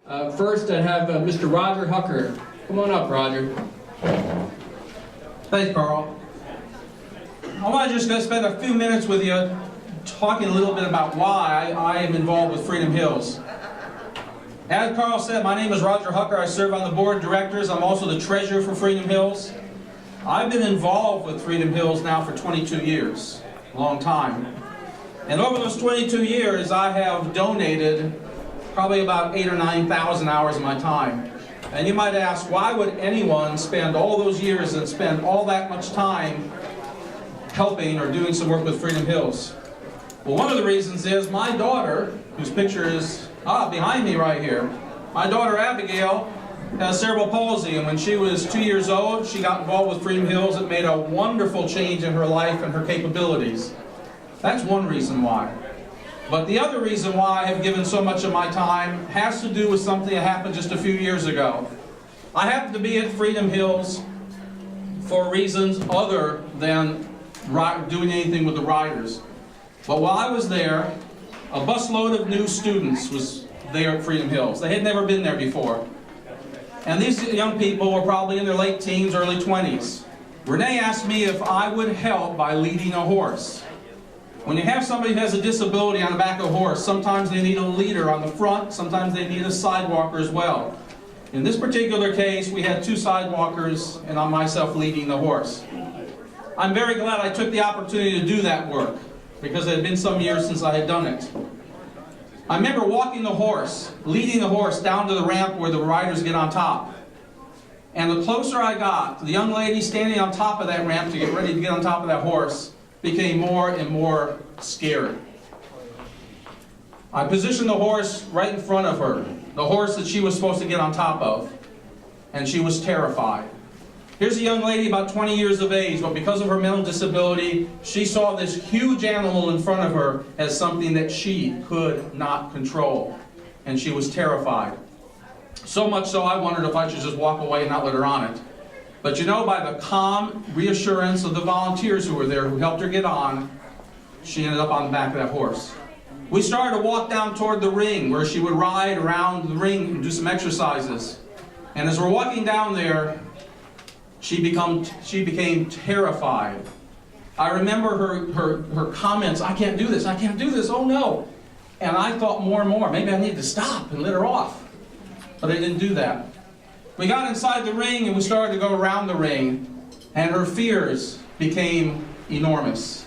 First, I have Mr. Roger Hucker. Come on up, Roger. Thanks, Carl. I want to just spend a few minutes with you talking a little bit about why I am involved with Freedom Hills. As Carl said, my name is Roger Hucker. I serve on the board of directors. I'm also the treasurer for Freedom Hills. I've been involved with Freedom Hills now for 22 years, a long time. And over those 22 years, I have donated probably about 8,000 or 9,000 hours of my time. And you might ask, why would anyone spend all those years and spend all that much time helping or doing some work with Freedom Hills? Well, one of the reasons is my daughter, whose picture is behind me right here, my daughter Abigail has cerebral palsy, and when she was 2 years old, she got involved with Freedom Hills. It made a wonderful change in her life and her capabilities. That's one reason why. But the other reason why I have given so much of my time has to do with something that happened just a few years ago. I happened to be at Freedom Hills for reasons other than doing anything with the riders. But while I was there, a busload of new students was there at Freedom Hills. They had never been there before. And these young people were probably in their late teens, early 20s. Renee asked me if I would help by leading a horse. When you have somebody who has a disability on the back of a horse, sometimes they need a leader on the front, sometimes they need a sidewalker as well. In this particular case, we had two sidewalkers and myself leading the horse. I'm very glad I took the opportunity to do that work, because it had been some years since I had done it. I remember walking the horse, leading the horse down to the ramp where the riders get on top. And the closer I got, the young lady standing on top of that ramp to get ready to get on top of that horse became more and more scared. I positioned the horse right in front of her, the horse that she was supposed to get on top of, and she was terrified. Here's a young lady about 20 years of age, but because of her mental disability, she saw this huge animal in front of her as something that she could not control, and she was terrified. So much so I wondered if I should just walk away and not let her on it. But you know, by the calm reassurance of the volunteers who were there, who helped her get on, she ended up on the back of that horse. We started to walk down toward the ring, where she would ride around the ring and do some exercises. And as we're walking down there, she became terrified. I remember her comments, "I can't do this, oh no." And I thought more and more, maybe I need to stop and let her off. But I didn't do that. We got inside the ring and we started to go around the ring, and her fears became enormous.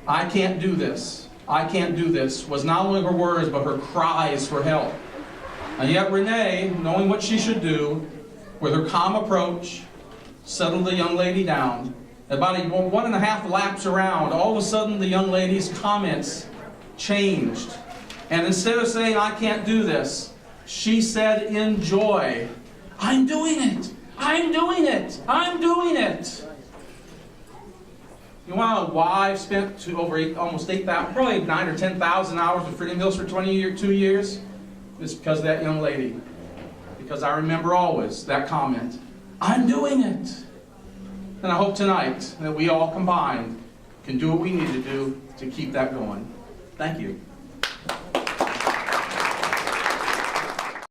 "I can't do this, I can't do this," was not only her words, but her cries for help. And yet Renee, knowing what she should do, with her calm approach, settled the young lady down. About 1.5 laps around, all of a sudden the young lady's comments changed. And instead of saying, "I can't do this," she said in joy, "I'm doing it! I'm doing it! I'm doing it!" You want to know why I've spent almost 8,000, probably 9,000 or 10,000 hours with Freedom Hills for 22 years? It's because of that young lady. Because I remember always that comment, "I'm doing it." And I hope tonight that we all combined can do what we need to do to keep that going. Thank you.